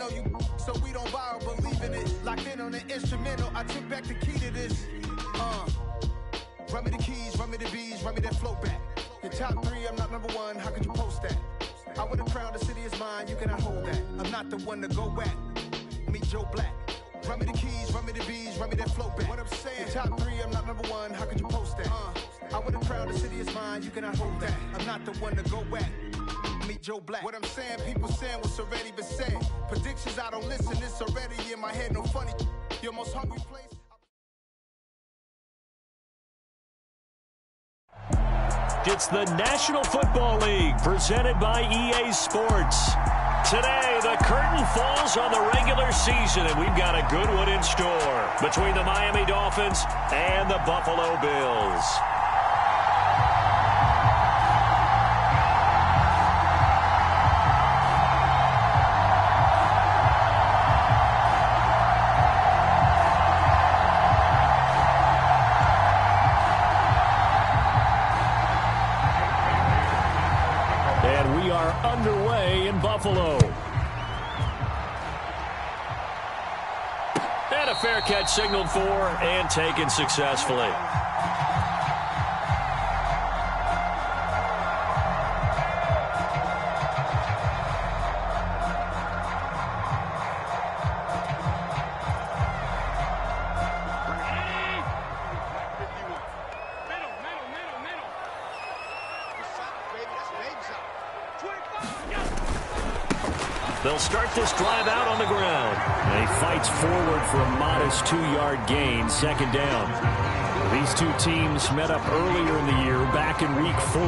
know you, so we don't borrow, believe in it. Locked in on the instrumental, I took back the key to this. Run me the keys, run me the bees, run me that flow back. Your top 3, I'm not number 1, how could you post that? I would have crowned the city is mine, you cannot hold that. I'm not the one to go back. Meet Joe Black. Run me the keys, run me the bees, run me that flow back. What I'm saying, your top 3, I'm not number 1, how could you post that? I would have crowned the city is mine, you cannot hold that. I'm not the one to go back. Meet Joe Black. What I'm saying, people saying what's already been said. Predictions, I don't listen, it's already in my head, no funny. Your most hungry place. It's the National Football League presented by EA Sports. Today, the curtain falls on the regular season, and we've got a good one in store between the Miami Dolphins and the Buffalo Bills. Underway in Buffalo. And a fair catch signaled for and taken successfully. They'll start this drive out on the ground. And he fights forward for a modest 2-yard gain, second down. These two teams met up earlier in the year, back in Week 4.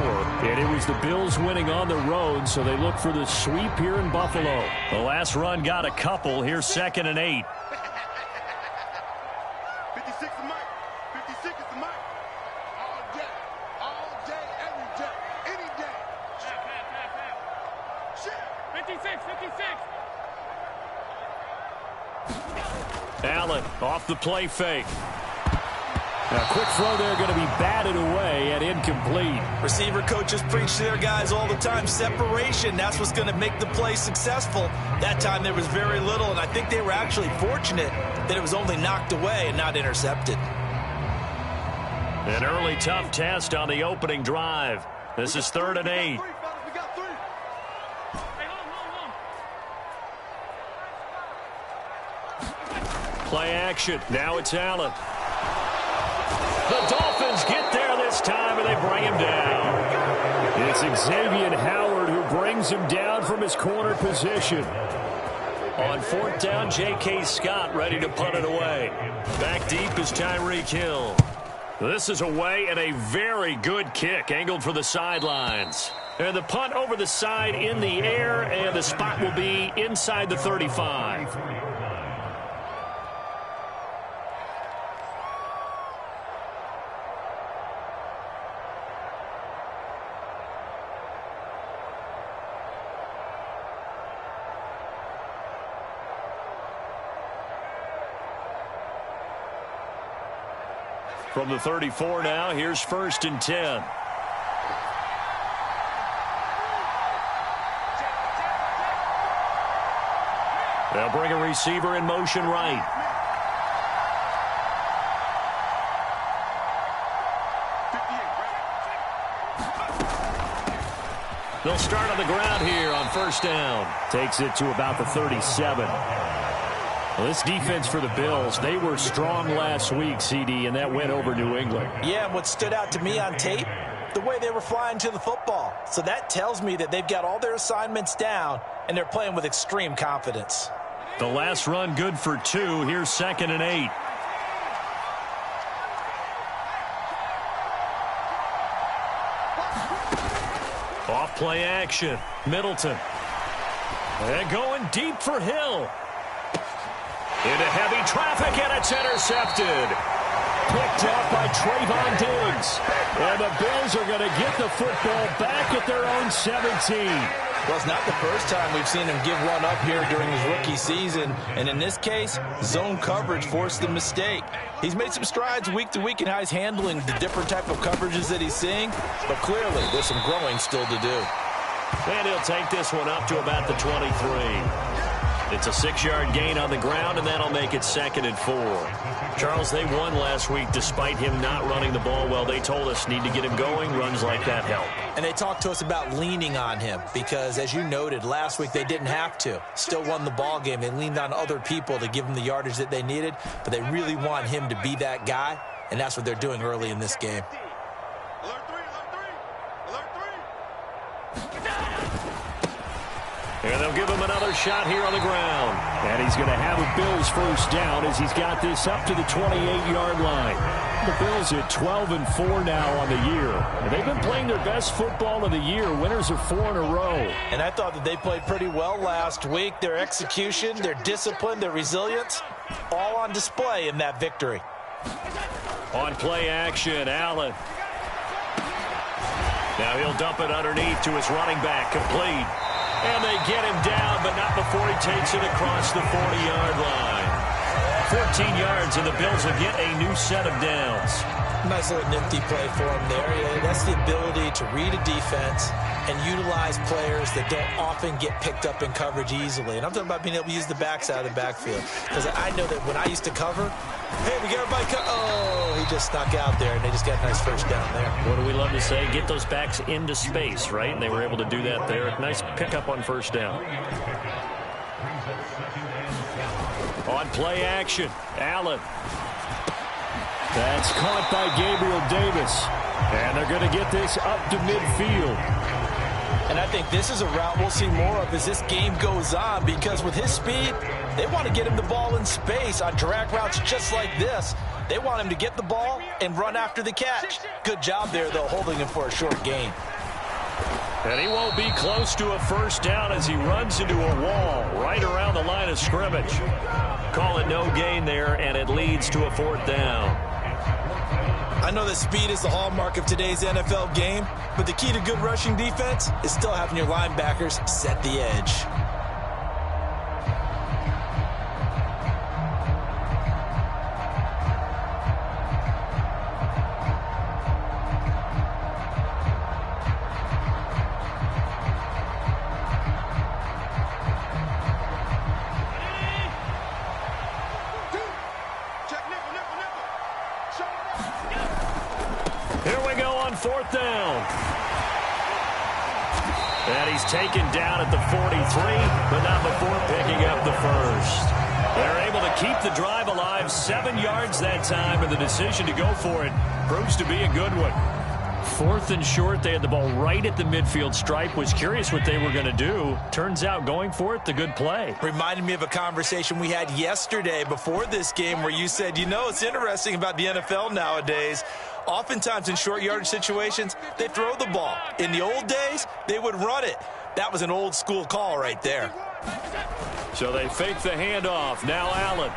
And it was the Bills winning on the road, so they look for the sweep here in Buffalo. The last run got a couple. Here's 2nd and 8. 56 is Mike. 56 is the Mike. All day, every day, any day. 56. Allen off the play fake. A quick throw there going to be batted away and incomplete. Receiver coaches preach to their guys all the time. Separation, that's what's going to make the play successful. That time there was very little, and I think they were actually fortunate that it was only knocked away and not intercepted. An early tough test on the opening drive. This is 3rd and 8. Play action. Now it's Allen. The Dolphins get there this time, and they bring him down. It's Xavier Howard who brings him down from his corner position. On 4th down, J.K. Scott ready to punt it away. Back deep is Tyreek Hill. This is away and a very good kick angled for the sidelines. And the punt over the side in the air, and the spot will be inside the 35. From the 34 now, here's 1st and 10. They'll bring a receiver in motion right. They'll start on the ground here on 1st down. Takes it to about the 37. Well, this defense for the Bills, they were strong last week, CD, and that went over New England. Yeah, and what stood out to me on tape, the way they were flying to the football. So that tells me that they've got all their assignments down, and they're playing with extreme confidence. The last run good for 2. Here's 2nd and 8. Off play action. Middleton. And going deep for Hill. Into heavy traffic, and it's intercepted. Picked up by Trayvon Diggs. And the Bills are going to get the football back at their own 17. Well, it's not the first time we've seen him give one up here during his rookie season. And in this case, zone coverage forced the mistake. He's made some strides week to week in how he's handling the different type of coverages that he's seeing. But clearly, there's some growing still to do. And he'll take this one up to about the 23. It's a 6-yard gain on the ground, and that'll make it 2nd and 4. Charles, they won last week despite him not running the ball well. They told us need to get him going. Runs like that help. And they talked to us about leaning on him because, as you noted, last week they didn't have to. Still won the ball game. They leaned on other people to give them the yardage that they needed, but they really want him to be that guy, and that's what they're doing early in this game. And they'll give him another shot here on the ground. And he's going to have a Bills first down as he's got this up to the 28-yard line. The Bills at 12-4 now on the year. And they've been playing their best football of the year. Winners of 4 in a row. And I thought that they played pretty well last week. Their execution, their discipline, their resilience, all on display in that victory. On play action, Allen. Now he'll dump it underneath to his running back, complete. And they get him down, but not before he takes it across the 40-yard line. 14 yards, and the Bills will get a new set of downs. Nice little nifty play for him there. That's the ability to read a defense and utilize players that don't often get picked up in coverage easily. And I'm talking about being able to use the backside of the backfield. Because I know that when I used to cover, hey, we got everybody oh, he just snuck out there, and they just got a nice first down there. What do we love to say? Get those backs into space, right? And they were able to do that there. Nice pickup on first down. On play action, Allen. That's caught by Gabriel Davis. And they're going to get this up to midfield. And I think this is a route we'll see more of as this game goes on, because with his speed, they want to get him the ball in space on drag routes just like this. They want him to get the ball and run after the catch. Good job there, though, holding him for a short gain. And he won't be close to a first down as he runs into a wall right around the line of scrimmage. Call it no gain there, and it leads to a 4th down. I know that speed is the hallmark of today's NFL game, but the key to good rushing defense is still having your linebackers set the edge. Here we go on 4th down. And he's taken down at the 43, but not before picking up the first. They're able to keep the drive alive, 7 yards that time, and the decision to go for it proves to be a good one. 4th and short, they had the ball right at the midfield stripe. Was curious what they were going to do. Turns out going for it, the good play. Reminded me of a conversation we had yesterday before this game where you said, you know, it's interesting about the NFL nowadays. Oftentimes in short yardage situations, they throw the ball. In the old days, they would run it. That was an old school call right there. So they fake the handoff. Now Allen.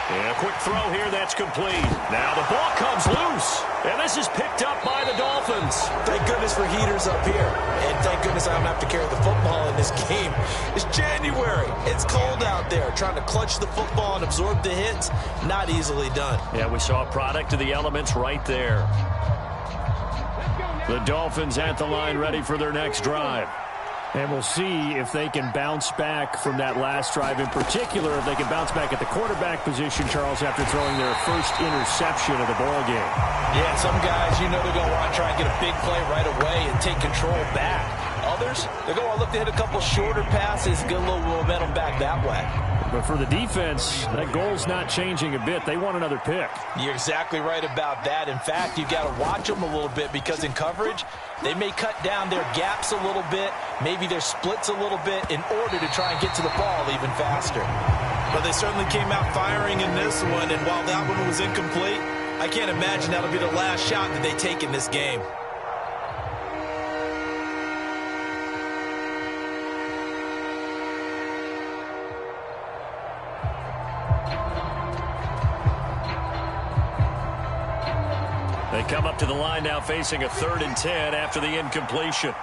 And a quick throw here, that's complete. Now the ball comes loose. And this is picked up by the Dolphins. Thank goodness for heaters up here. And thank goodness I don't have to carry the football in this game. It's January. It's cold out there. Trying to clutch the football and absorb the hits, not easily done. Yeah, we saw a product of the elements right there. The Dolphins at the line ready for their next drive. And we'll see if they can bounce back from that last drive, in particular, if they can bounce back at the quarterback position, Charles, after throwing their first interception of the ball game. Yeah, some guys, you know they're going to want to try and get a big play right away and take control back. Others, they're going to look to hit a couple shorter passes, get a little momentum back that way. But for the defense, that goal's not changing a bit. They want another pick. You're exactly right about that. In fact, you've got to watch them a little bit because in coverage, they may cut down their gaps a little bit, maybe their splits a little bit in order to try and get to the ball even faster. But they certainly came out firing in this one, and while that one was incomplete, I can't imagine that'll be the last shot that they take in this game. They come up to the line now facing a 3rd and 10 after the incompletion.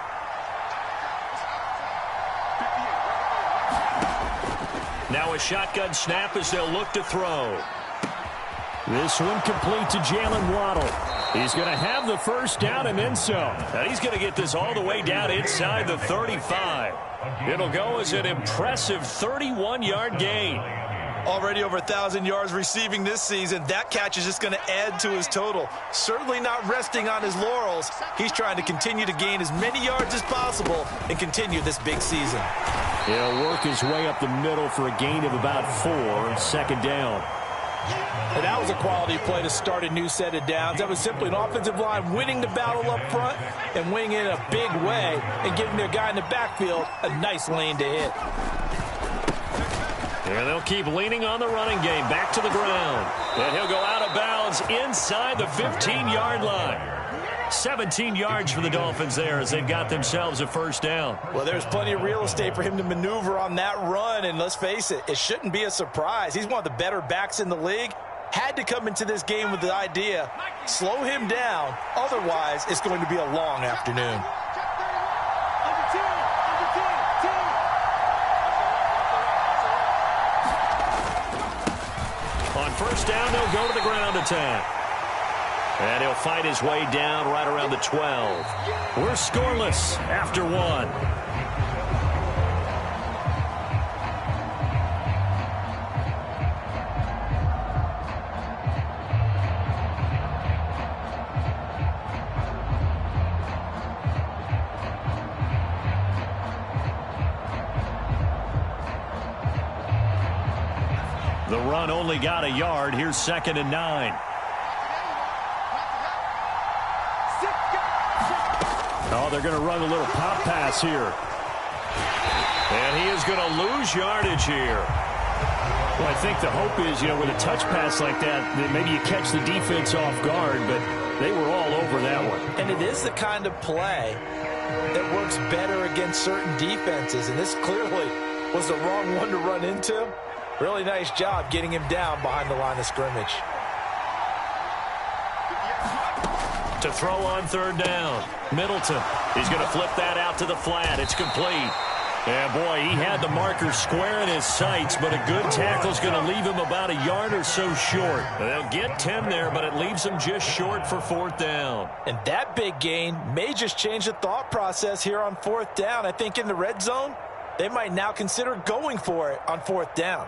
Now a shotgun snap as they'll look to throw. This one complete to Jalen Waddle. He's going to have the first down and then some. And he's going to get this all the way down inside the 35. It'll go as an impressive 31-yard gain. Already over 1,000 yards receiving this season. That catch is just going to add to his total. Certainly not resting on his laurels. He's trying to continue to gain as many yards as possible and continue this big season. He'll work his way up the middle for a gain of about 4, second down. And that was a quality play to start a new set of downs. That was simply an offensive line winning the battle up front and winning it in a big way and giving their guy in the backfield a nice lane to hit. And they'll keep leaning on the running game back to the ground. And he'll go out of bounds inside the 15-yard line. 17 yards for the Dolphins there as they've got themselves a first down. Well, there's plenty of real estate for him to maneuver on that run, and let's face it, it shouldn't be a surprise. He's one of the better backs in the league. Had to come into this game with the idea, slow him down, otherwise it's going to be a long afternoon. On first down, they'll go to the ground attack. And he'll fight his way down right around the 12. We're scoreless after 1. The run only got a yard. Here's 2nd and 9. Oh, they're going to run a little pop pass here. And he is going to lose yardage here. Well, I think the hope is, with a touch pass like that maybe you catch the defense off guard, but they were all over that one. And it is the kind of play that works better against certain defenses, and this clearly was the wrong one to run into. Really nice job getting him down behind the line of scrimmage. To throw on third down. Middleton. He's going to flip that out to the flat. It's complete. And, boy, he had the marker square in his sights, but a good tackle's going to leave him about a yard or so short. They'll get 10 there, but it leaves him just short for 4th down. And that big gain may just change the thought process here on 4th down. I think in the red zone, they might now consider going for it on 4th down.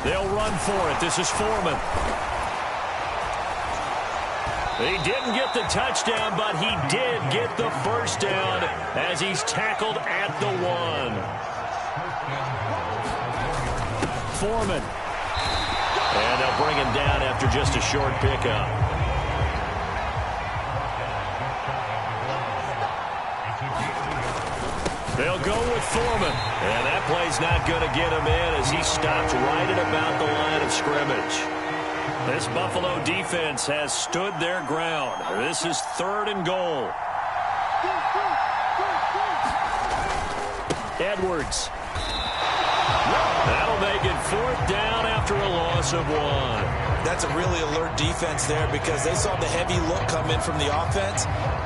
They'll run for it. This is Foreman. He didn't get the touchdown, but he did get the first down as he's tackled at the 1. Foreman. And they'll bring him down after just a short pickup. They'll go with Foreman. And that play's not going to get him in as he stopped right at about the line of scrimmage. This Buffalo defense has stood their ground. This is 3rd and goal. Edwards. That'll make it 4th down after a loss of 1. That's a really alert defense there because they saw the heavy look come in from the offense,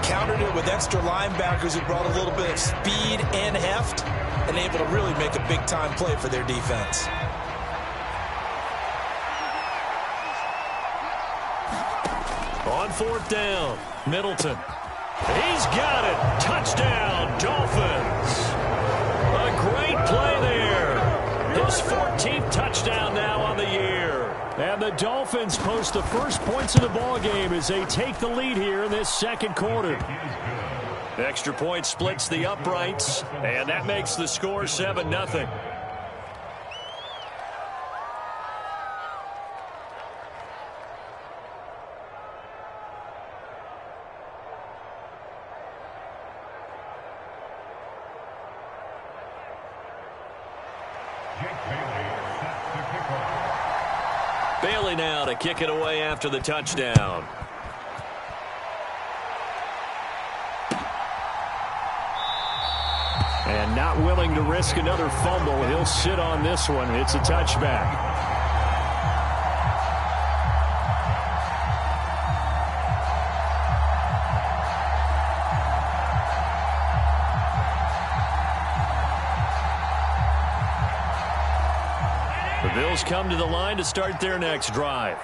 countered it with extra linebackers who brought a little bit of speed and heft, and able to really make a big-time play for their defense. On 4th down, Middleton. He's got it. Touchdown, Dolphins. A great play there. His 14th touchdown now on the year. And the Dolphins post the first points of the ballgame as they take the lead here in this second quarter. Extra point splits the uprights, and that makes the score 7-0. Bailey now to kick it away after the touchdown. And not willing to risk another fumble. He'll sit on this one. It's a touchback. The Bills come to the line to start their next drive.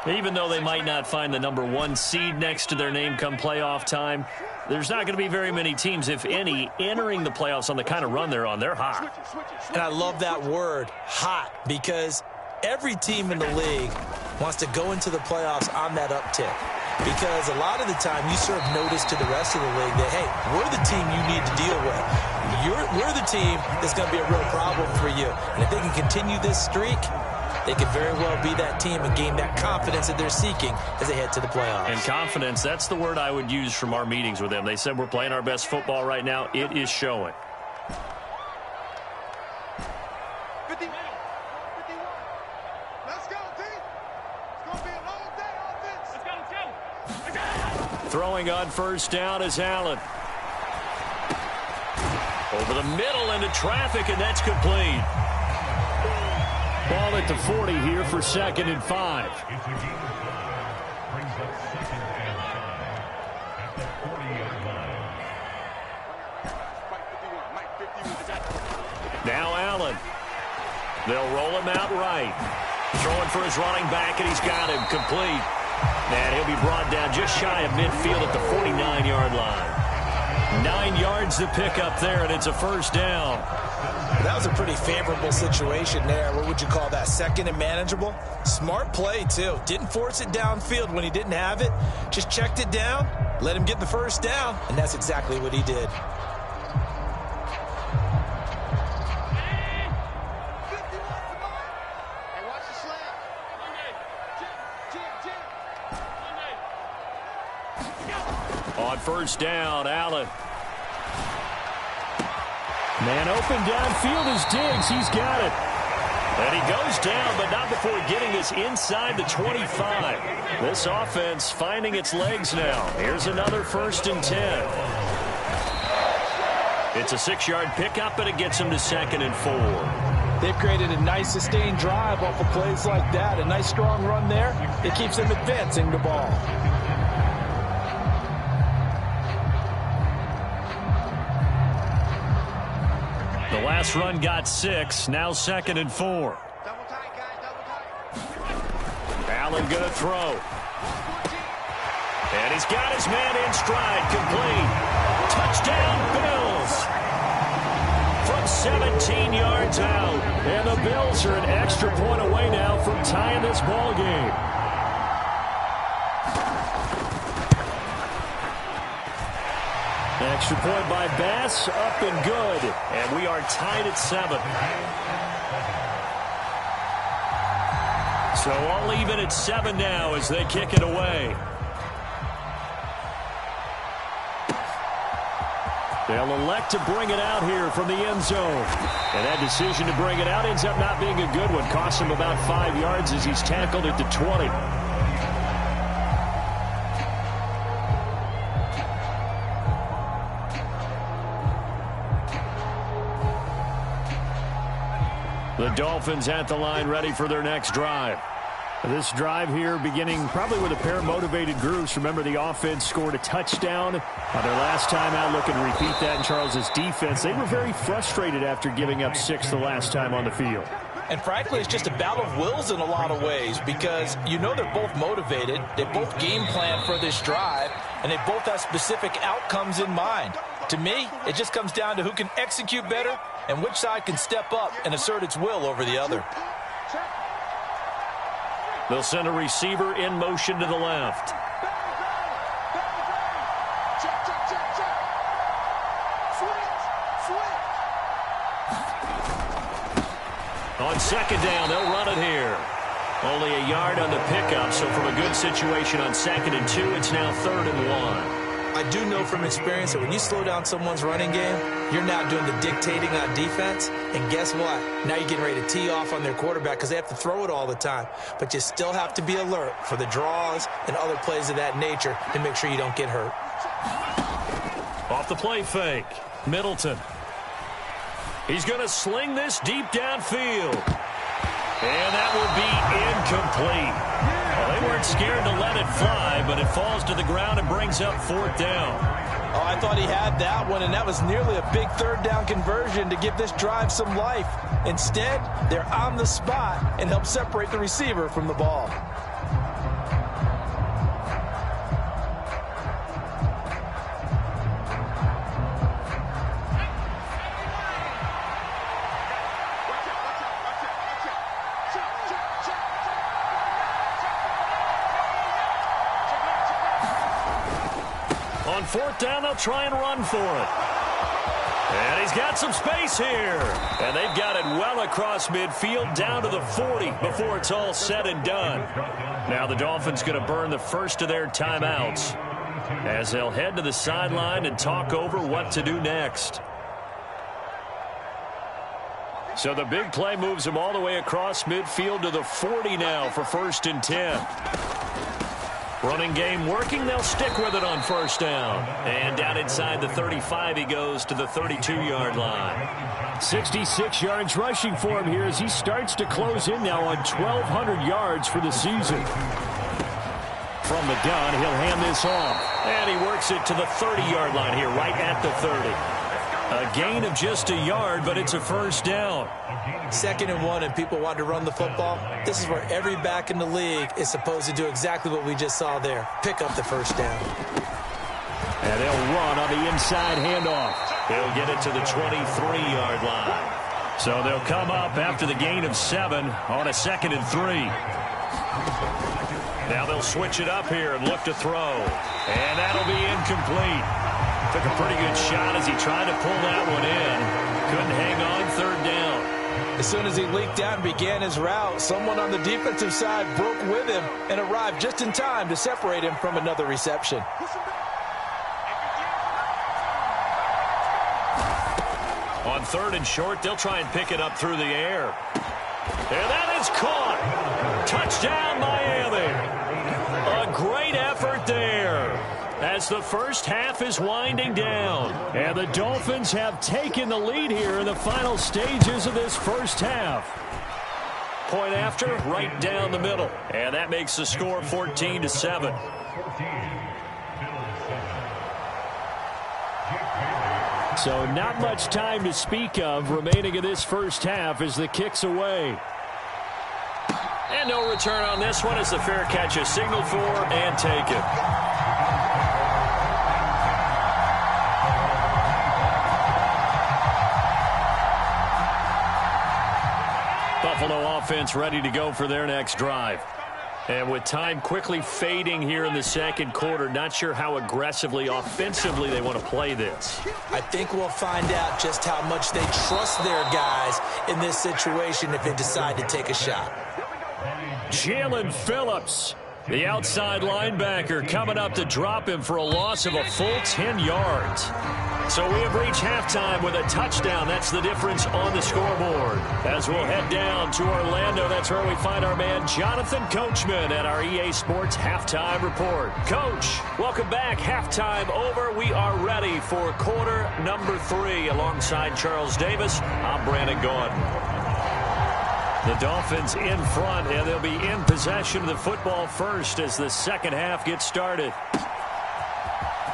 Even though they might not find the #1 seed next to their name come playoff time, there's not going to be very many teams, if any, entering the playoffs on the kind of run they're on. They're hot. And I love that word, hot, because every team in the league wants to go into the playoffs on that uptick. Because a lot of the time you serve notice to the rest of the league that, hey, we're the team you need to deal with. We're the team that's going to be a real problem for you. And if they can continue this streak, they could very well be that team and gain that confidence that they're seeking as they head to the playoffs. And confidence, that's the word I would use from our meetings with them. They said we're playing our best football right now. It is showing. 50. 51. Let's go, team. It's going to be a long day offense. Let's go. Let's go. Throwing on first down is Allen. Over the middle into traffic, and that's complete. Ball at the 40 here for 2nd and 5. Now Allen. They'll roll him out right. Throwing for his running back, and he's got him complete. And he'll be brought down just shy of midfield at the 49-yard line. 9 yards to pick up there, and it's a first down. That was a pretty favorable situation there. What would you call that? 2nd and manageable? Smart play, too. Didn't force it downfield when he didn't have it. Just checked it down, let him get the first down, and that's exactly what he did. On first down, Allen. Man open downfield is Diggs. He's got it. And he goes down, but not before getting us inside the 25. This offense finding its legs now. Here's another 1st and 10. It's a 6-yard pickup, and it gets him to 2nd and 4. They've created a nice sustained drive off of plays like that. A nice strong run there. It keeps them advancing the ball. The last run got 6. Now 2nd and 4. Double tight, guys. Double tight. Allen going to throw. And he's got his man in stride. Complete. Touchdown, Bills. From 17 yards out. And the Bills are an extra point away now from tying this ball game. Extra point by Bass, up and good. And we are tied at 7. So all even at 7 now as they kick it away. They'll elect to bring it out here from the end zone. And that decision to bring it out ends up not being a good one. Costs him about 5 yards as he's tackled at the 20. The Dolphins at the line ready for their next drive. This drive here beginning probably with a pair of motivated groups. Remember, the offense scored a touchdown on their last time out. Looking to repeat that in Charles's defense. They were very frustrated after giving up 6 the last time on the field. And frankly, it's just a battle of wills in a lot of ways because you know they're both motivated. They both game plan for this drive, and they both have specific outcomes in mind. To me, it just comes down to who can execute better and which side can step up and assert its will over the other. They'll send a receiver in motion to the left. On 2nd down, they'll run it here. Only a yard on the pickup, so from a good situation on 2nd and 2, it's now 3rd and 1. I do know from experience that when you slow down someone's running game, you're now doing the dictating on defense. And guess what? Now you're getting ready to tee off on their quarterback because they have to throw it all the time. But you still have to be alert for the draws and other plays of that nature to make sure you don't get hurt. Off the play fake, Middleton. He's going to sling this deep downfield. And that will be incomplete. Well, they weren't scared to let it fly, but it falls to the ground and brings up 4th down. Oh, I thought he had that one, and that was nearly a big third down conversion to give this drive some life. Instead, they're on the spot and help separate the receiver from the ball. On fourth down, they'll try and run for it. And he's got some space here. And they've got it well across midfield down to the 40 before it's all said and done. Now the Dolphins going to burn the first of their timeouts as they'll head to the sideline and talk over what to do next. So the big play moves them all the way across midfield to the 40 now for 1st and 10. Running game working. They'll stick with it on first down. And down inside the 35, he goes to the 32-yard line. 66 yards rushing for him here as he starts to close in now on 1,200 yards for the season. From the gun, he'll hand this off. And he works it to the 30-yard line here, right at the 30. A gain of just a yard, but it's a first down. 2nd and 1, and people want to run the football. This is where every back in the league is supposed to do exactly what we just saw there. Pick up the first down. And they'll run on the inside handoff. He'll get it to the 23-yard line. So they'll come up after the gain of 7 on a 2nd and 3. Now they'll switch it up here and look to throw. And that'll be incomplete. Took a pretty good shot as he tried to pull that one in. Couldn't hang on 3rd down. As soon as he leaked out and began his route, someone on the defensive side broke with him and arrived just in time to separate him from another reception. On 3rd and short, they'll try and pick it up through the air. And that is caught. Touchdown, Miami. A great effort there as the first half is winding down. And the Dolphins have taken the lead here in the final stages of this first half. Point after, right down the middle. And that makes the score 14-7. So not much time to speak of remaining in this first half as the kick's away. And no return on this one as the fair catch is signaled for and taken. Buffalo offense ready to go for their next drive. And with time quickly fading here in the second quarter, not sure how aggressively, offensively they want to play this. I think we'll find out just how much they trust their guys in this situation if they decide to take a shot. Jalen Phillips, the outside linebacker, coming up to drop him for a loss of a full 10 yards. So we have reached halftime with a touchdown. That's the difference on the scoreboard. As we'll head down to Orlando, that's where we find our man Jonathan Coachman at our EA Sports Halftime Report. Coach, welcome back. Halftime over. We are ready for quarter number 3. Alongside Charles Davis, I'm Brandon Gordon. The Dolphins in front, and they'll be in possession of the football first as the second half gets started.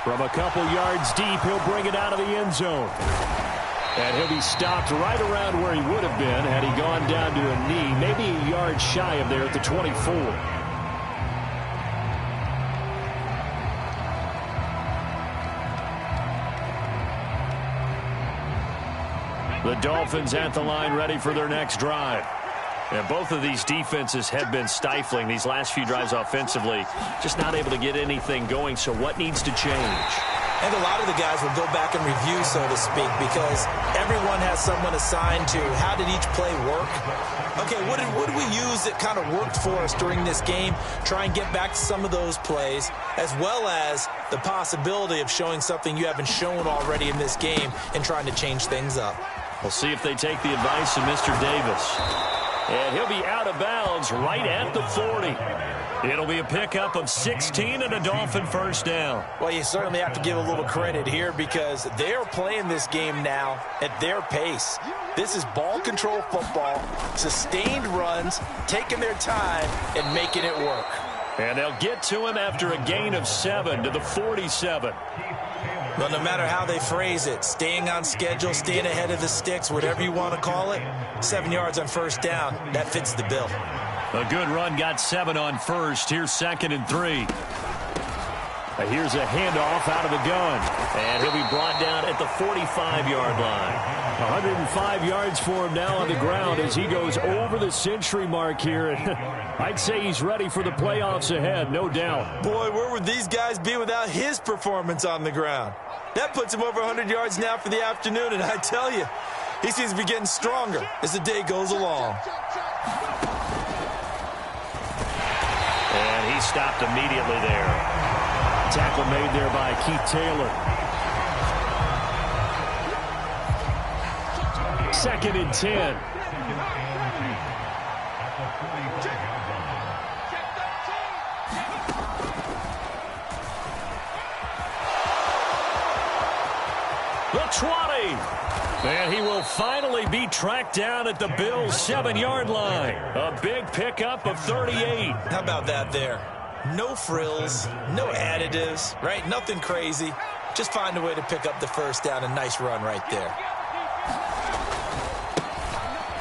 From a couple yards deep, he'll bring it out of the end zone. And he'll be stopped right around where he would have been had he gone down to a knee, maybe a yard shy of there at the 24. The Dolphins at the line ready for their next drive. And both of these defenses have been stifling these last few drives offensively. Just not able to get anything going. So what needs to change? And a lot of the guys will go back and review, so to speak, because everyone has someone assigned to how did each play work. Okay, what did we use that kind of worked for us during this game? Try and get back to some of those plays, as well as the possibility of showing something you haven't shown already in this game and trying to change things up. We'll see if they take the advice of Mr. Davis. And he'll be out of bounds right at the 40. It'll be a pickup of 16 and a Dolphin first down. Well, you certainly have to give a little credit here because they're playing this game now at their pace. This is ball control football, sustained runs, taking their time and making it work. And they'll get to him after a gain of 7 to the 47. Well, no matter how they phrase it, staying on schedule, staying ahead of the sticks, whatever you want to call it, 7 yards on first down, that fits the bill. A good run got 7 on first. Here's 2nd and 3. Here's a handoff out of the gun. And he'll be brought down at the 45-yard line. 105 yards for him now on the ground as he goes over the century mark here. I'd say he's ready for the playoffs ahead, no doubt. Boy, where would these guys be without his performance on the ground? That puts him over 100 yards now for the afternoon, and I tell you, he seems to be getting stronger as the day goes along. And he stopped immediately there. Tackle made there by Keith Taylor. 2nd and 10. The 20. And he will finally be tracked down at the Bills' 7-yard line. A big pickup of 38. How about that there? No frills, no additives, right? Nothing crazy. Just find a way to pick up the first down. A nice run right there.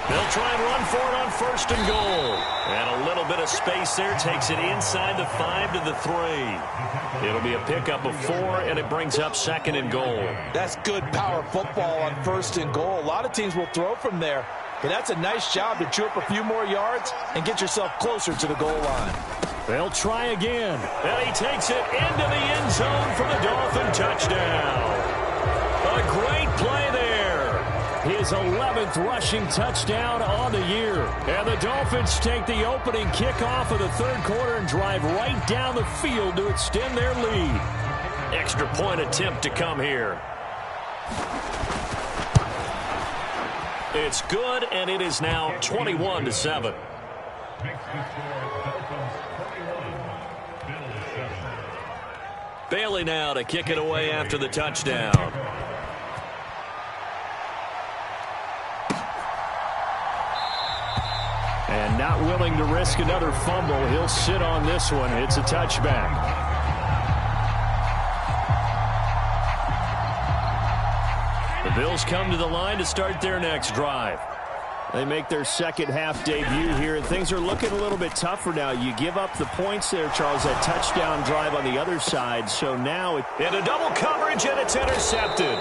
They'll try and run for it on 1st and goal. And a little bit of space there takes it inside the 5 to the 3. It'll be a pickup of 4, and it brings up 2nd and goal. That's good power football on 1st and goal. A lot of teams will throw from there, but that's a nice job to chew up a few more yards and get yourself closer to the goal line. They'll try again. And he takes it into the end zone for the Dolphin touchdown. A great play there. His 11th rushing touchdown on the year. And the Dolphins take the opening kickoff of the 3rd quarter and drive right down the field to extend their lead. Extra point attempt to come here. It's good, and it is now 21-7. Bailey now to kick it away after the touchdown. And not willing to risk another fumble, he'll sit on this one. It's a touchback. The Bills come to the line to start their next drive. They make their second half debut here, and things are looking a little bit tougher now. You give up the points there, Charles, that touchdown drive on the other side. So now in a double coverage, and it's intercepted.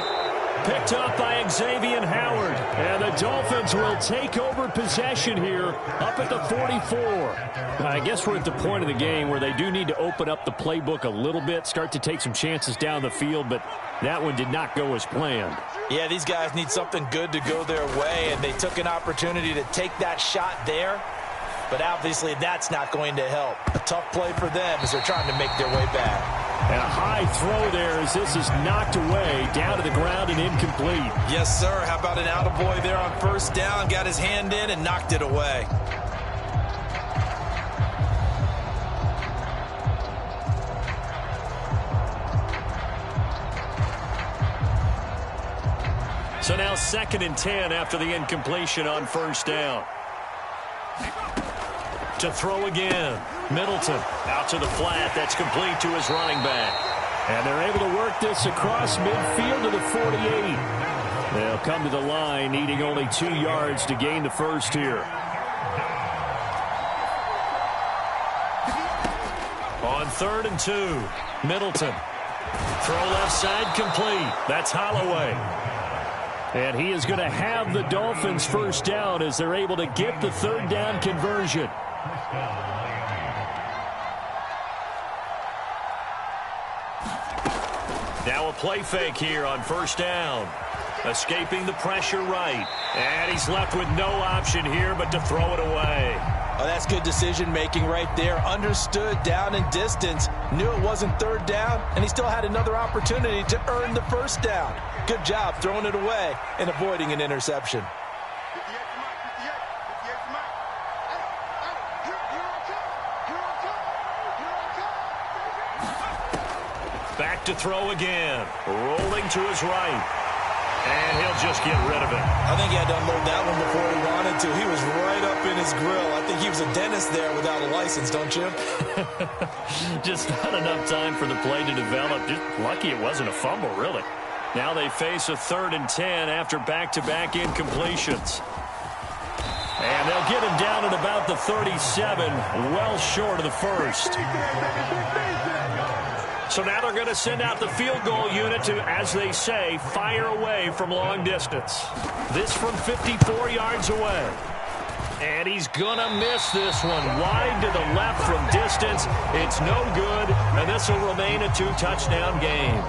Picked up by Xavier Howard. And the Dolphins will take over possession here up at the 44. I guess we're at the point of the game where they do need to open up the playbook a little bit, start to take some chances down the field, but that one did not go as planned. Yeah, these guys need something good to go their way, and they took an opportunity to take that shot there. But obviously that's not going to help. A tough play for them as they're trying to make their way back. And a high throw there as this is knocked away, down to the ground and incomplete. Yes, sir. How about an attaboy there on 1st down? Got his hand in and knocked it away. So now 2nd and 10 after the incompletion on 1st down. To throw again. Middleton out to the flat. That's complete to his running back. And they're able to work this across midfield to the 48. They'll come to the line needing only 2 yards to gain the first here. On 3rd and 2. Middleton. Throw left side complete. That's Holloway. And he is going to have the Dolphins first down as they're able to get the 3rd down conversion. Now a play fake here on 1st down. Escaping the pressure right. And he's left with no option here but to throw it away. Oh, that's good decision-making right there. Understood down and distance. Knew it wasn't 3rd down, and he still had another opportunity to earn the 1st down. Good job throwing it away and avoiding an interception. Back to throw again. Rolling to his right. And he'll just get rid of it. I think he had to unload that one before he wanted to. He was right up in his grill. I think he was a dentist there without a license, don't you? Just not enough time for the play to develop. Just lucky it wasn't a fumble, really. Now they face a 3rd and 10 after back-to-back incompletions. And they'll get him down at about the 37, well short of the first. So now they're going to send out the field goal unit to, as they say, fire away from long distance. This from 54 yards away. And he's going to miss this one. Wide to the left from distance. It's no good, and this will remain a 2-touchdown game.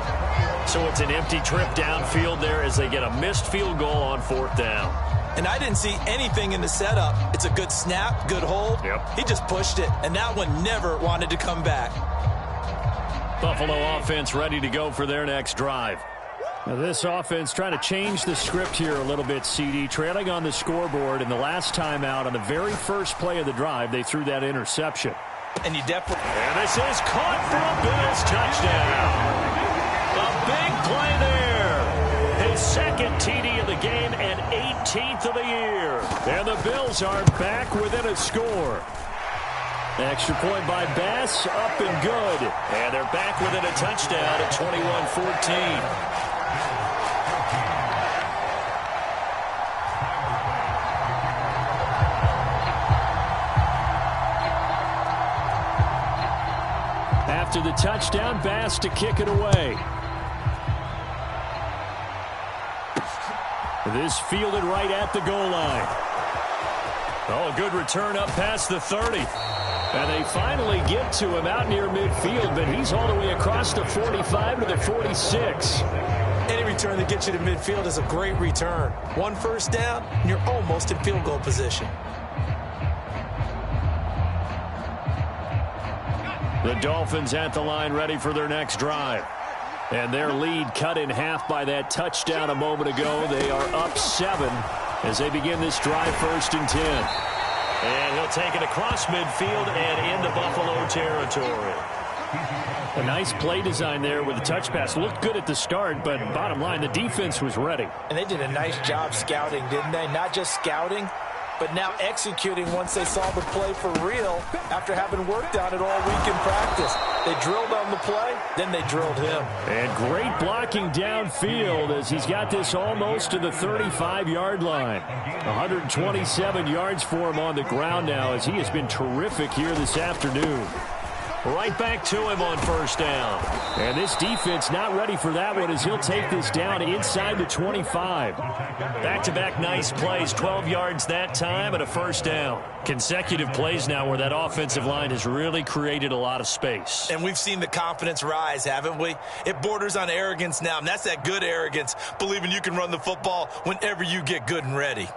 So it's an empty trip downfield there as they get a missed field goal on 4th down. And I didn't see anything in the setup. It's a good snap, good hold. Yep. He just pushed it, and that one never wanted to come back. Buffalo offense ready to go for their next drive. Now this offense trying to change the script here a little bit, CD. Trailing on the scoreboard, and the last time out on the very first play of the drive, they threw that interception. And you definitely... And this is caught for a Bills touchdown. A big play there. His second TD of the game and 18th of the year. And the Bills are back within a score. Extra point by Bass, up and good. And they're back within a touchdown at 21-14. After the touchdown, Bass to kick it away. This fielded right at the goal line. Oh, a good return up past the 30. And they finally get to him out near midfield, but he's all the way across the 45 to the 46. Any return that gets you to midfield is a great return. 1 first down, and you're almost in field goal position. The Dolphins at the line ready for their next drive. And their lead cut in half by that touchdown a moment ago. They are up 7 as they begin this drive 1st and 10. And he'll take it across midfield and into Buffalo territory. A nice play design there with the touch pass. Looked good at the start, but bottom line, the defense was ready. And they did a nice job scouting, didn't they? Not just scouting, but now executing once they saw the play for real after having worked on it all week in practice. They drilled on the play, then they drilled him. And great blocking downfield as he's got this almost to the 35-yard line. 127 yards for him on the ground now as he has been terrific here this afternoon. Right back to him on 1st down. And this defense not ready for that one as he'll take this down inside the 25. Back-to-back nice plays, 12 yards that time and a 1st down. Consecutive plays now where that offensive line has really created a lot of space. And we've seen the confidence rise, haven't we? It borders on arrogance now, and that's that good arrogance, believing you can run the football whenever you get good and ready.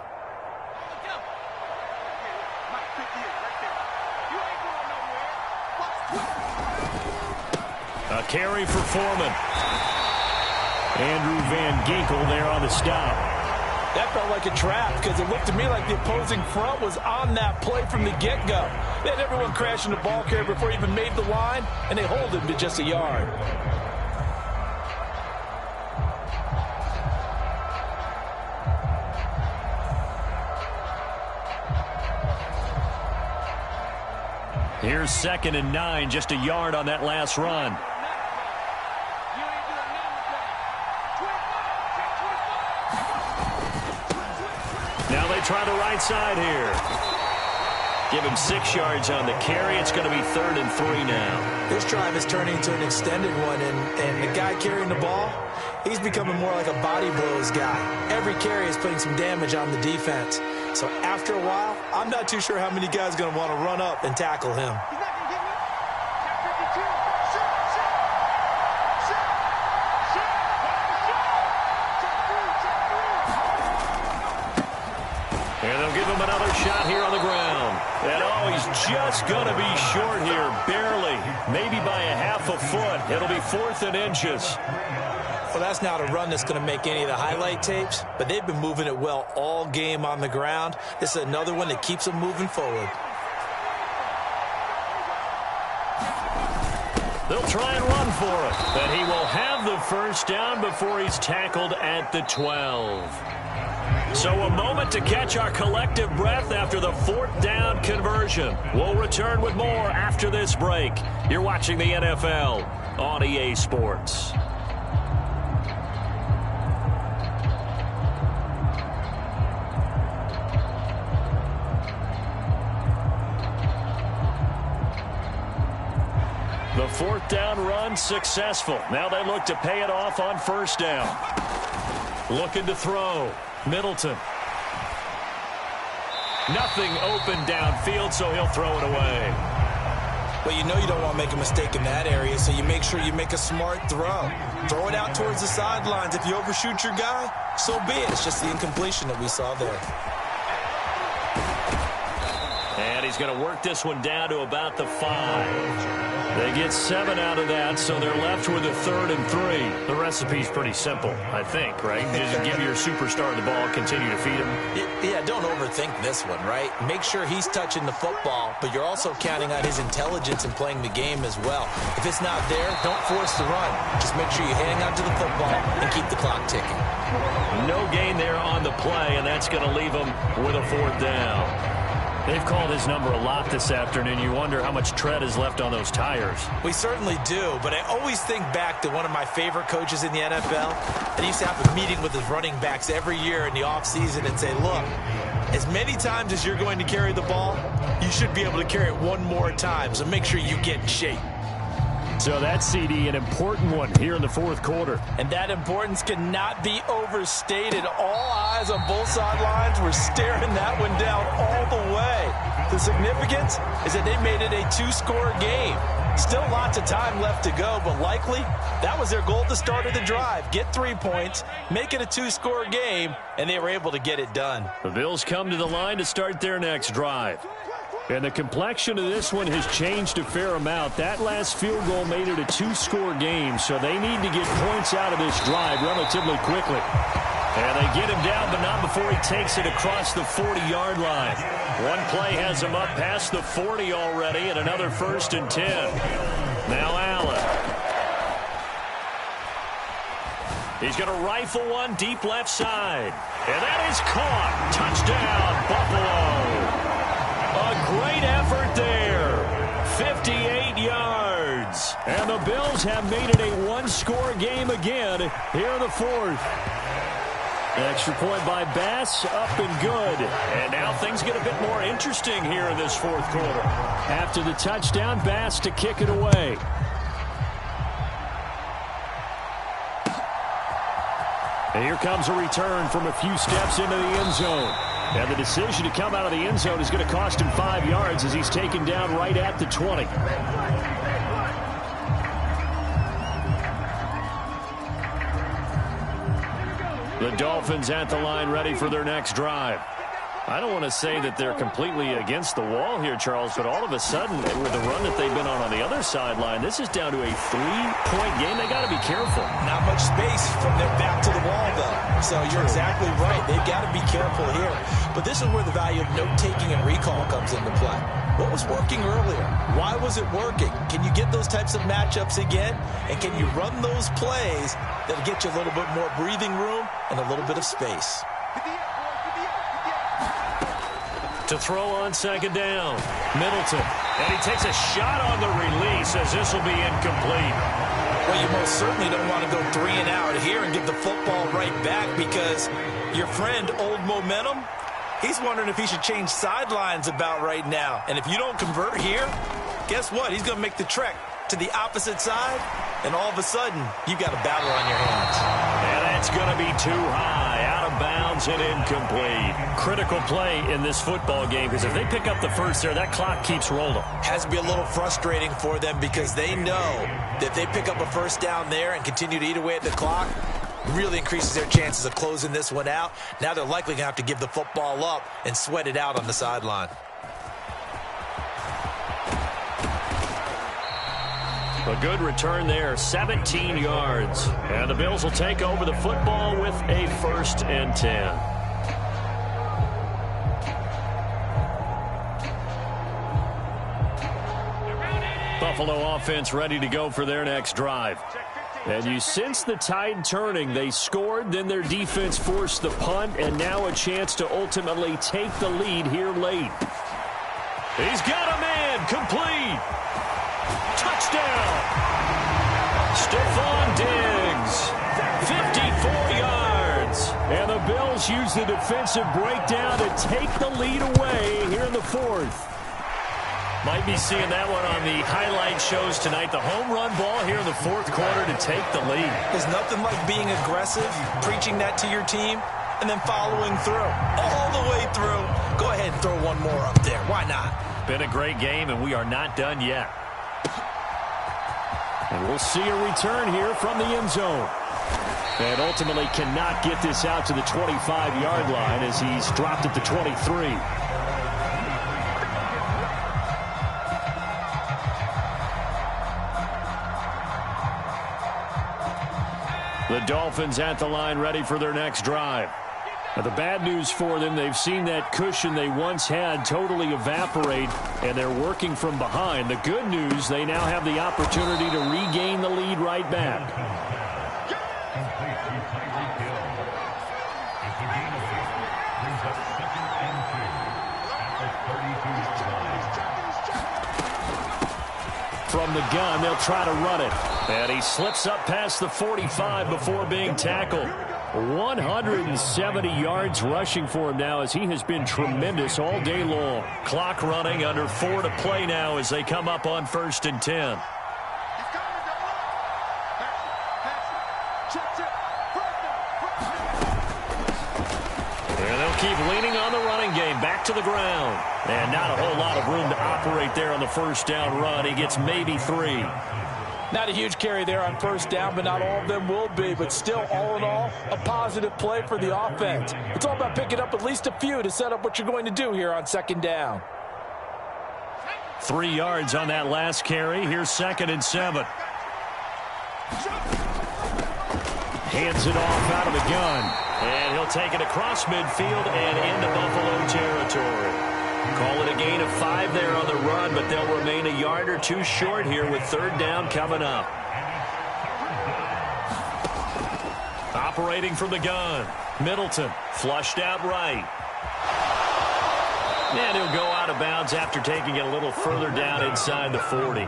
A carry for Foreman. Andrew Van Ginkel there on the stop. That felt like a trap because it looked to me like the opposing front was on that play from the get-go. They had everyone crashing the ball carrier before he even made the line, and they hold him to just a yard. Here's 2nd and 9, just a yard on that last run. Now they try the right side here. Give him 6 yards on the carry. It's going to be 3rd and 3 now. This drive is turning into an extended one, and the guy carrying the ball, he's becoming more like a body blows guy. Every carry is putting some damage on the defense. So after a while, I'm not too sure how many guys are going to want to run up and tackle him. And they'll give him another shot here on the ground. And oh, he's just going to be short here, barely, maybe by a half a foot. It'll be 4th and inches. Well, that's not a run that's going to make any of the highlight tapes, but they've been moving it well all game on the ground. This is another one that keeps them moving forward. They'll try and run for it. And he will have the first down before he's tackled at the 12. So a moment to catch our collective breath after the 4th down conversion. We'll return with more after this break. You're watching the NFL on EA Sports. The 4th down run successful. Now they look to pay it off on 1st down. Looking to throw. Middleton. Nothing open downfield, so he'll throw it away. Well, you know you don't want to make a mistake in that area, so you make sure you make a smart throw. Throw it out towards the sidelines. If you overshoot your guy, so be it. It's just the incompletion that we saw there. And he's going to work this one down to about the 5. They get 7 out of that, so they're left with a 3rd and 3. The recipe's pretty simple, I think, right? Just give your superstar the ball, continue to feed him. Yeah, don't overthink this one, right? Make sure he's touching the football, but you're also counting on his intelligence in playing the game as well. If it's not there, don't force the run. Just make sure you hang on to the football and keep the clock ticking. No gain there on the play, and that's going to leave him with a 4th down. They've called his number a lot this afternoon. You wonder how much tread is left on those tires. We certainly do, but I always think back to one of my favorite coaches in the NFL. And he used to have a meeting with his running backs every year in the offseason and say, look, as many times as you're going to carry the ball, you should be able to carry it one more time, so make sure you get in shape. So that CD, an important one here in the 4th quarter. And that importance cannot be overstated. All eyes on both sidelines were staring that one down all the way. The significance is that they made it a 2-score game. Still lots of time left to go, but likely that was their goal at the start of the drive. Get 3 points, make it a 2-score game, and they were able to get it done. The Bills come to the line to start their next drive. And the complexion of this one has changed a fair amount. That last field goal made it a 2-score game, so they need to get points out of this drive relatively quickly. And they get him down, but not before he takes it across the 40-yard line. One play has him up past the 40 already, and another 1st and 10. Now Allen. He's going to rifle one deep left side. And that is caught. Touchdown, Buffalo. A great effort there. 58 yards. And the Bills have made it a 1-score game again here in the 4th. Extra point by Bass, up and good. And now things get a bit more interesting here in this 4th quarter. After the touchdown, Bass to kick it away. And here comes a return from a few steps into the end zone. And the decision to come out of the end zone is going to cost him 5 yards as he's taken down right at the 20. The Dolphins at the line ready for their next drive. I don't want to say that they're completely against the wall here, Charles, but all of a sudden, with the run that they've been on the other sideline, this is down to a 3-point game. They got to be careful. Not much space from their back to the wall, though. So you're exactly right. They've got to be careful here. But this is where the value of note-taking and recall comes into play. What was working earlier? Why was it working? Can you get those types of matchups again? And can you run those plays that'll get you a little bit more breathing room and a little bit of space? To throw on 2nd down, Middleton. And he takes a shot on the release as this will be incomplete. Well, you most certainly don't want to go 3 and out here and give the football right back because your friend, Old Momentum, he's wondering if he should change sidelines about right now. And if you don't convert here, guess what? He's going to make the trek to the opposite side, and all of a sudden, you've got a battle on your hands. And that's going to be too high, out of bounds and incomplete. Critical play in this football game because if they pick up the first there, that clock keeps rolling. Has to be a little frustrating for them because they know that if they pick up a first down there and continue to eat away at the clock, really increases their chances of closing this one out. Now they're likely going to have to give the football up and sweat it out on the sideline. A good return there, 17 yards. And the Bills will take over the football with a 1st and 10. Buffalo offense ready to go for their next drive. And you sense the tide turning. They scored, then their defense forced the punt, and now a chance to ultimately take the lead here late. He's got a man, complete. Touchdown. Stephon Diggs, 54 yards. And the Bills use the defensive breakdown to take the lead away here in the fourth. Might be seeing that one on the highlight shows tonight. The home run ball here in the fourth quarter to take the lead. There's nothing like being aggressive, preaching that to your team, and then following through. All the way through. Go ahead and throw one more up there. Why not? Been a great game, and we are not done yet. And we'll see a return here from the end zone. And ultimately cannot get this out to the 25-yard line as he's dropped at the 23. The Dolphins at the line ready for their next drive. Now, the bad news for them, they've seen that cushion they once had totally evaporate, and they're working from behind. The good news, they now have the opportunity to regain the lead right back. From the gun, they'll try to run it. And he slips up past the 45 before being tackled. 170 yards rushing for him now as he has been tremendous all day long. Clock running, under 4 to play now as they come up on 1st and 10. And they'll keep leaning on the running game. Back to the ground. And not a whole lot of room to operate there on the first down run. He gets maybe 3. Not a huge carry there on first down, but not all of them will be. But still, all in all, a positive play for the offense. It's all about picking up at least a few to set up what you're going to do here on 2nd down. 3 yards on that last carry. Here's 2nd and 7. Hands it off out of the gun. And he'll take it across midfield and into Buffalo territory. Call it a gain of 5 there on the run, but they'll remain a yard or 2 short here with 3rd down coming up. Operating from the gun. Middleton flushed out right. And he'll go out of bounds after taking it a little further down inside the 40.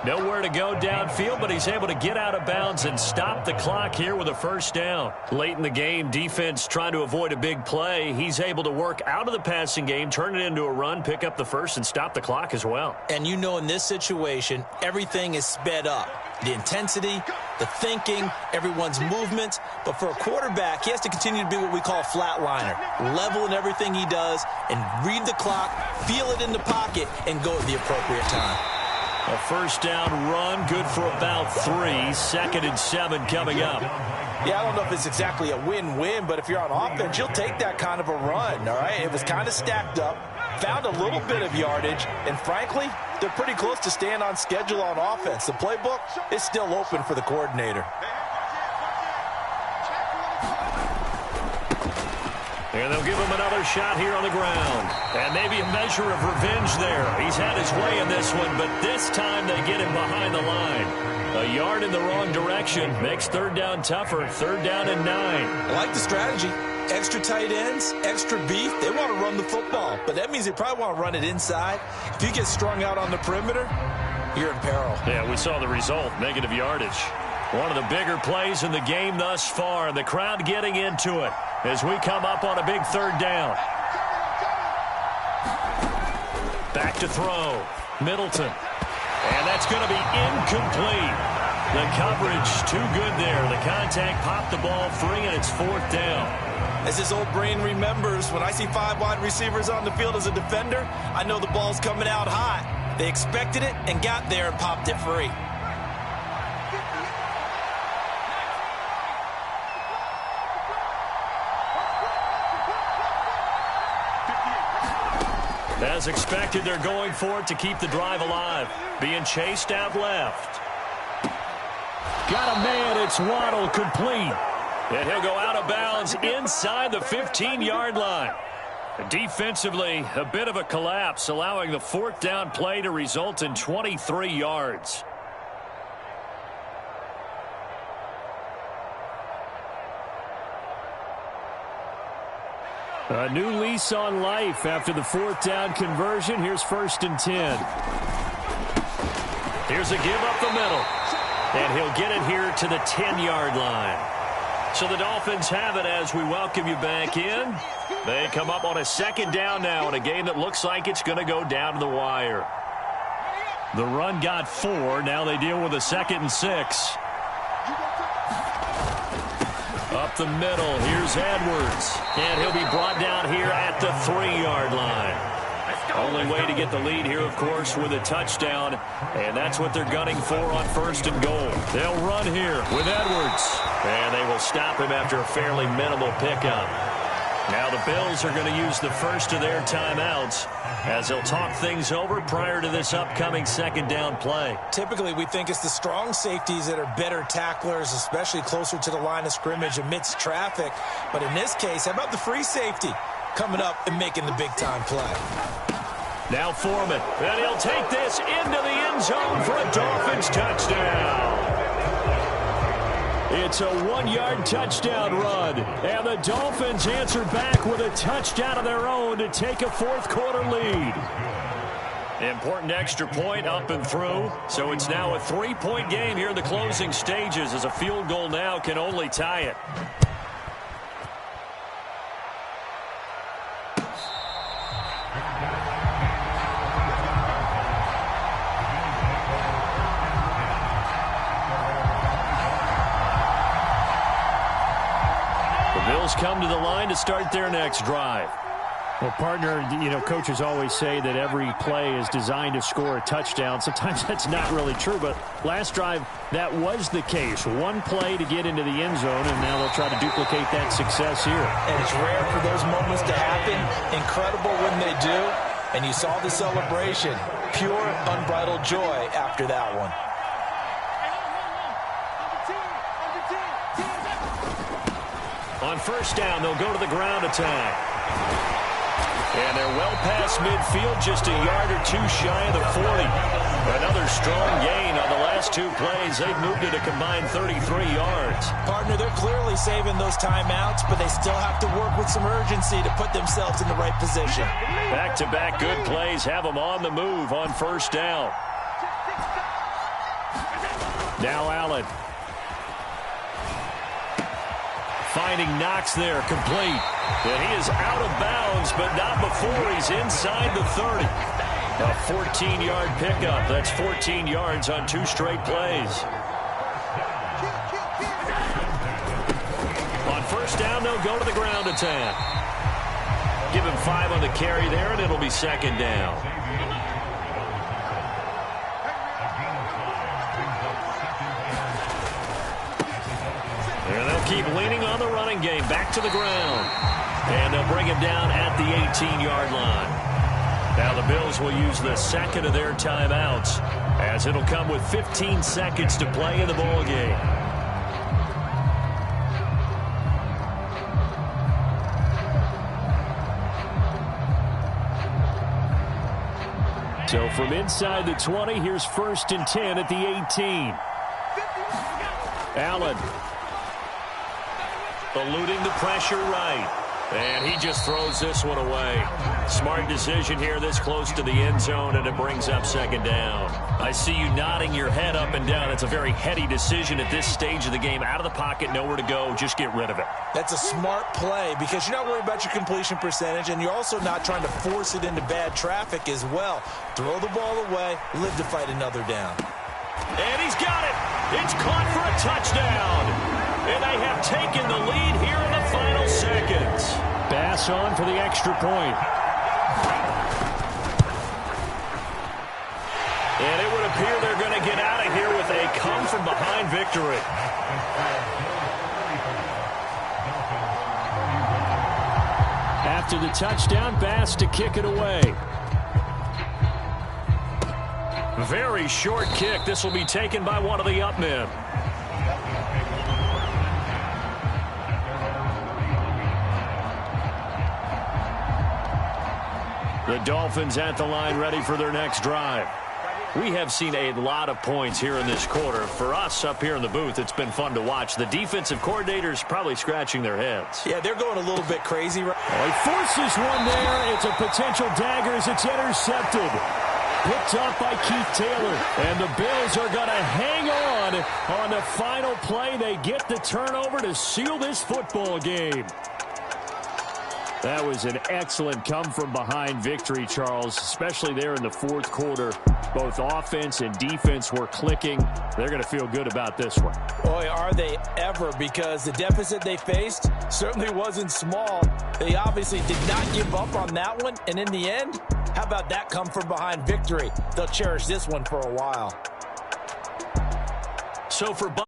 Nowhere to go downfield, but he's able to get out of bounds and stop the clock here with a 1st down. Late in the game, defense trying to avoid a big play. He's able to work out of the passing game, turn it into a run, pick up the 1st, and stop the clock as well. And you know in this situation, everything is sped up. The intensity, the thinking, everyone's movement. But for a quarterback, he has to continue to be what we call a flatliner. Level in everything he does and read the clock, feel it in the pocket, and go at the appropriate time. A 1st down run, good for about 3. 2nd and 7 coming up. Yeah, I don't know if it's exactly a win-win, but if you're on offense, you'll take that kind of a run, all right? It was kind of stacked up, found a little bit of yardage, and frankly, they're pretty close to staying on schedule on offense. The playbook is still open for the coordinator. And they'll give him another shot here on the ground. And maybe a measure of revenge there. He's had his way in this one, but this time they get him behind the line. A yard in the wrong direction makes 3rd down tougher. 3rd down and 9. I like the strategy. Extra tight ends, extra beef. They want to run the football, but that means they probably want to run it inside. If you get strung out on the perimeter, you're in peril. Yeah, we saw the result, negative yardage. One of the bigger plays in the game thus far. The crowd getting into it as we come up on a big 3rd down. Back to throw. Middleton. And that's going to be incomplete. The coverage too good there. The contact popped the ball free, and it's 4th down. As this old brain remembers, when I see 5 wide receivers on the field as a defender, I know the ball's coming out hot. They expected it and got there and popped it free. As expected, they're going for it to keep the drive alive. Being chased out left. Got a man, it's Waddle, complete. And he'll go out of bounds inside the 15-yard line. Defensively, a bit of a collapse, allowing the fourth down play to result in 23 yards. A new lease on life after the fourth down conversion. Here's 1st and 10. Here's a give up the middle. And he'll get it here to the 10-yard line. So the Dolphins have it as we welcome you back in. They come up on a 2nd down now in a game that looks like it's going to go down to the wire. The run got 4. Now they deal with a 2nd and 6. Up the middle, here's Edwards. And he'll be brought down here at the 3-yard line. Only way to get the lead here, of course, with a touchdown. And that's what they're gunning for on 1st and goal. They'll run here with Edwards. And they will stop him after a fairly minimal pickup. Now the Bills are going to use the first of their timeouts as they'll talk things over prior to this upcoming 2nd down play. Typically, we think it's the strong safeties that are better tacklers, especially closer to the line of scrimmage amidst traffic. But in this case, how about the free safety coming up and making the big-time play? Now Foreman, and he'll take this into the end zone for a Dolphins touchdown. It's a 1-yard touchdown run, and the Dolphins answer back with a touchdown of their own to take a fourth-quarter lead. Important extra point up and through, so it's now a 3-point game here in the closing stages as a field goal now can only tie it. Bills come to the line to start their next drive. Well, partner, coaches always say that every play is designed to score a touchdown. Sometimes that's not really true, but last drive, that was the case. One play to get into the end zone, and now they'll try to duplicate that success here. And it's rare for those moments to happen. Incredible when they do. And you saw the celebration. Pure, unbridled joy after that one. On 1st down, they'll go to the ground attack. And they're well past midfield, just a yard or two shy of the 40. Another strong gain on the last 2 plays. They've moved it a combined 33 yards. Partner, they're clearly saving those timeouts, but they still have to work with some urgency to put themselves in the right position. Back-to-back good plays have them on the move on 1st down. Now Allen. Finding Knox there, complete. And he is out of bounds, but not before he's inside the 30. A 14-yard pickup. That's 14 yards on 2 straight plays. On 1st down, they'll go to the ground attack. Give him 5 on the carry there, and it'll be 2nd down. And they'll keep leaning on the running game. Back to the ground. And they'll bring him down at the 18-yard line. Now the Bills will use the 2nd of their timeouts as it'll come with 15 seconds to play in the ball game. So from inside the 20, here's 1st and 10 at the 18. Allen. Eluding the pressure right. And he just throws this one away. Smart decision here this close to the end zone, and it brings up 2nd down. I see you nodding your head up and down. It's a very heady decision at this stage of the game. Out of the pocket, nowhere to go. Just get rid of it. That's a smart play because you're not worried about your completion percentage, and you're also not trying to force it into bad traffic as well. Throw the ball away, live to fight another down. And he's got it. It's caught for a touchdown. And they have taken the lead here in the final seconds. Bass on for the extra point. And it would appear they're going to get out of here with a come-from-behind victory. After the touchdown, Bass to kick it away. Very short kick. This will be taken by one of the up men. Dolphins at the line, ready for their next drive. We have seen a lot of points here in this quarter. For us up here in the booth, it's been fun to watch. The defensive coordinators probably scratching their heads. Yeah, they're going a little bit crazy. Oh, he forces one there. It's a potential dagger as it's intercepted. Picked up by Keith Taylor. And the Bills are going to hang on the final play. They get the turnover to seal this football game. That was an excellent come-from-behind victory, Charles, especially there in the fourth quarter. Both offense and defense were clicking. They're going to feel good about this one. Boy, are they ever, because the deficit they faced certainly wasn't small. They obviously did not give up on that one, and in the end, how about that come-from-behind victory? They'll cherish this one for a while. So for